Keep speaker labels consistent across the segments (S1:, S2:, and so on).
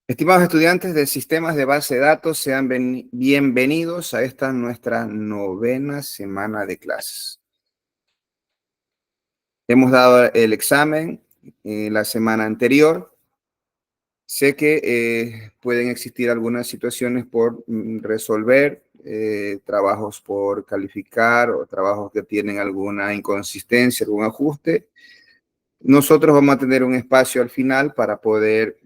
S1: Estimados estudiantes de sistemas de base de datos, sean bienvenidos a esta nuestra novena semana de clases. Hemos dado el examen la semana anterior. Sé que pueden existir algunas situaciones por resolver, trabajos por calificar o trabajos que tienen alguna inconsistencia, algún ajuste. Nosotros vamos a tener un espacio al final para poder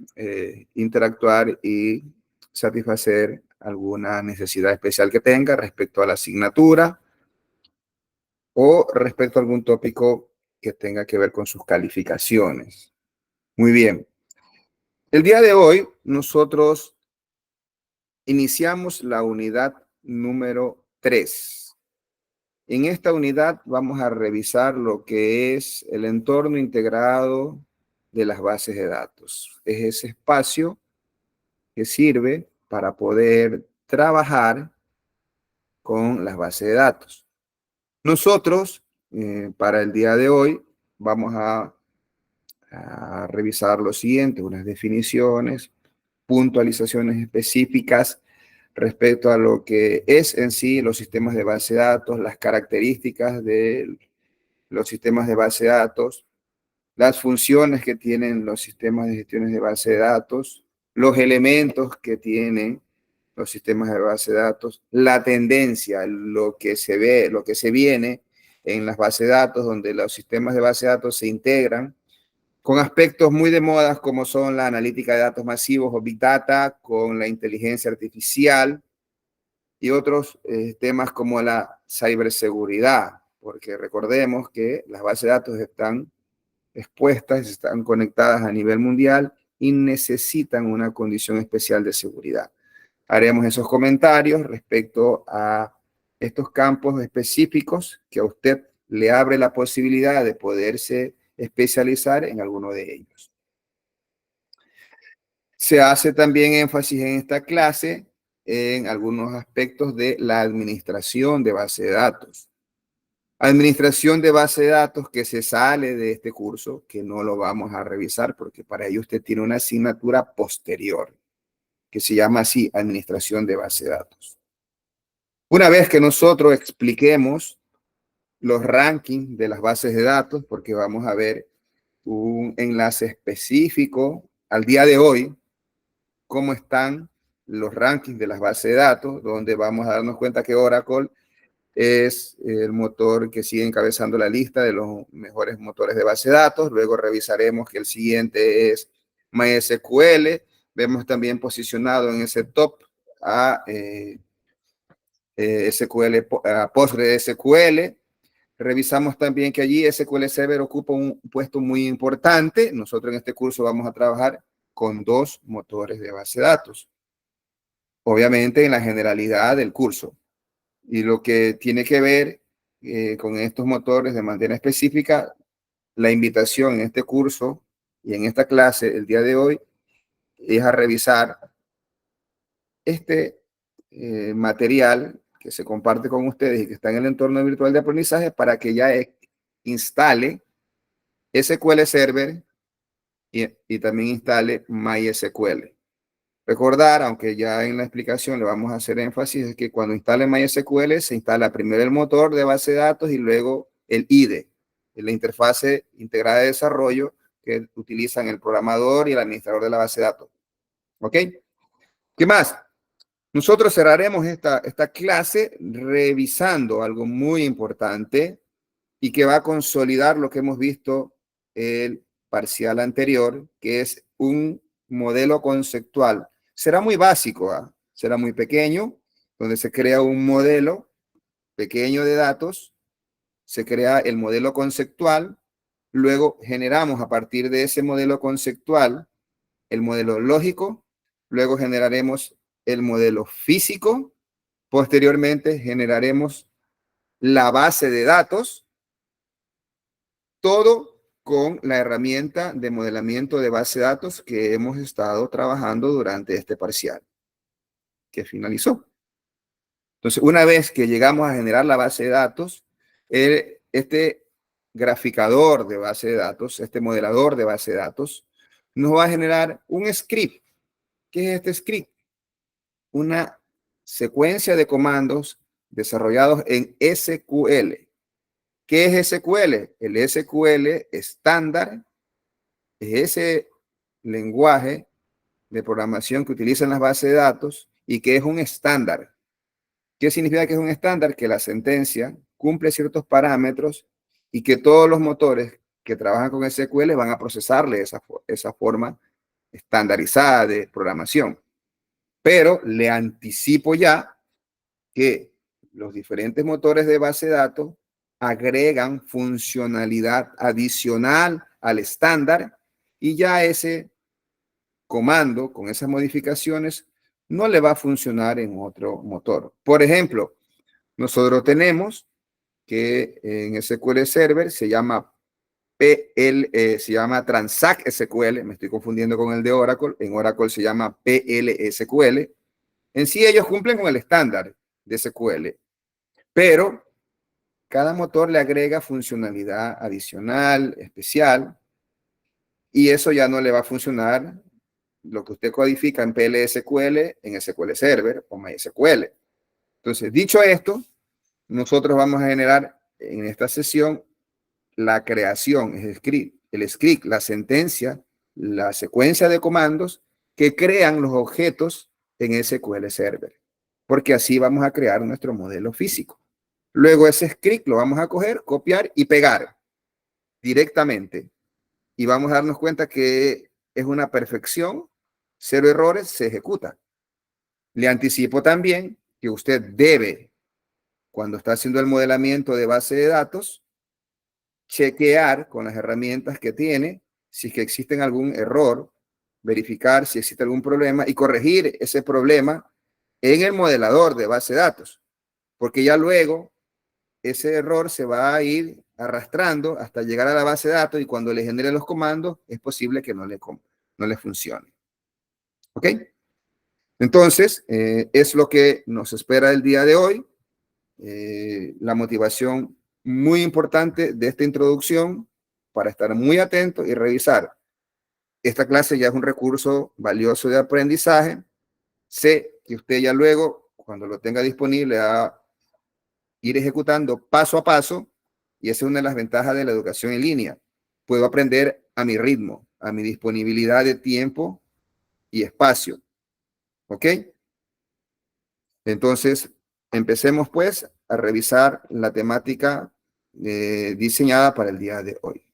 S1: interactuar y satisfacer alguna necesidad especial que tenga respecto a la asignatura o respecto a algún tópico que tenga que ver con sus calificaciones. Muy bien. El día de hoy nosotros iniciamos la unidad número 3. En esta unidad vamos a revisar lo que es el entorno integrado de las bases de datos. Es ese espacio que sirve para poder trabajar con las bases de datos. Nosotros, para el día de hoy, vamos a revisar lo siguiente, unas definiciones, puntualizaciones específicas respecto a lo que es en sí los sistemas de base de datos, las características de los sistemas de base de datos, las funciones que tienen los sistemas de gestiones de base de datos, los elementos que tienen los sistemas de base de datos, la tendencia, lo que se ve, lo que se viene en las bases de datos, donde los sistemas de base de datos se integran con aspectos muy de moda como son la analítica de datos masivos o Big Data, con la inteligencia artificial y otros temas como la ciberseguridad, porque recordemos que las bases de datos están expuestas, están conectadas a nivel mundial y necesitan una condición especial de seguridad. Haremos esos comentarios respecto a estos campos específicos que a usted le abre la posibilidad de poderse especializar en alguno de ellos. Se hace también énfasis en esta clase en algunos aspectos de la administración de base de datos. Administración de base de datos que se sale de este curso, que no lo vamos a revisar porque para ello usted tiene una asignatura posterior que se llama así, administración de base de datos. Una vez que nosotros expliquemos los rankings de las bases de datos, porque vamos a ver un enlace específico al día de hoy, cómo están los rankings de las bases de datos, donde vamos a darnos cuenta que Oracle es el motor que sigue encabezando la lista de los mejores motores de base de datos. Luego revisaremos que el siguiente es MySQL. Vemos también posicionado en ese top a SQL, a PostgreSQL. Revisamos también que allí SQL Server ocupa un puesto muy importante. Nosotros en este curso vamos a trabajar con dos motores de base de datos. Obviamente en la generalidad del curso. Y lo que tiene que ver con estos motores de manera específica, la invitación en este curso y en esta clase el día de hoy es a revisar este material que se comparte con ustedes y que está en el entorno virtual de aprendizaje para que ya instale SQL Server y también instale MySQL. Recordar, aunque ya en la explicación le vamos a hacer énfasis, es que cuando instale MySQL se instala primero el motor de base de datos y luego el IDE, la interfase integrada de desarrollo que utilizan el programador y el administrador de la base de datos. ¿Ok? ¿Qué más? Nosotros cerraremos esta clase revisando algo muy importante y que va a consolidar lo que hemos visto el parcial anterior, que es un modelo conceptual. Será muy básico, será muy pequeño, donde se crea un modelo pequeño de datos, se crea el modelo conceptual, luego generamos a partir de ese modelo conceptual el modelo lógico, luego generaremos el modelo físico, posteriormente generaremos la base de datos, todo con la herramienta de modelamiento de base de datos que hemos estado trabajando durante este parcial, que finalizó. Entonces, una vez que llegamos a generar la base de datos, este graficador de base de datos, este modelador de base de datos, nos va a generar un script ¿Qué es este script? Una secuencia de comandos desarrollados en SQL. ¿Qué es SQL? El SQL estándar es ese lenguaje de programación que utilizan las bases de datos y que es un estándar. ¿Qué significa que es un estándar? Que la sentencia cumple ciertos parámetros y que todos los motores que trabajan con SQL van a procesarle esa forma estandarizada de programación. Pero le anticipo ya que los diferentes motores de base de datos agregan funcionalidad adicional al estándar y ya ese comando con esas modificaciones no le va a funcionar en otro motor. Por ejemplo, nosotros tenemos que en SQL Server se llama se llama Transact SQL, me estoy confundiendo con el de Oracle, en Oracle se llama PL-SQL. En sí ellos cumplen con el estándar de SQL, pero cada motor le agrega funcionalidad adicional, especial, y eso ya no le va a funcionar lo que usted codifica en PL-SQL en SQL Server o MySQL. Entonces, dicho esto, nosotros vamos a generar en esta sesión la creación, el script, la sentencia, la secuencia de comandos que crean los objetos en SQL Server, porque así vamos a crear nuestro modelo físico. Luego ese script lo vamos a coger, copiar y pegar directamente. Y vamos a darnos cuenta que es una perfección, cero errores, se ejecuta. Le anticipo también que usted debe, cuando está haciendo el modelamiento de base de datos, chequear con las herramientas que tiene si es que existen algún error, verificar si existe algún problema y corregir ese problema en el modelador de base de datos, porque ya luego ese error se va a ir arrastrando hasta llegar a la base de datos y cuando le genere los comandos es posible que no le funcione. ¿Ok? Entonces, es lo que nos espera el día de hoy. La motivación muy importante de esta introducción para estar muy atento y revisar. Esta clase ya es un recurso valioso de aprendizaje. Sé que usted ya luego, cuando lo tenga disponible, va a ir ejecutando paso a paso y esa es una de las ventajas de la educación en línea. Puedo aprender a mi ritmo, a mi disponibilidad de tiempo y espacio. ¿Ok? Entonces, empecemos pues a revisar la temática diseñada para el día de hoy.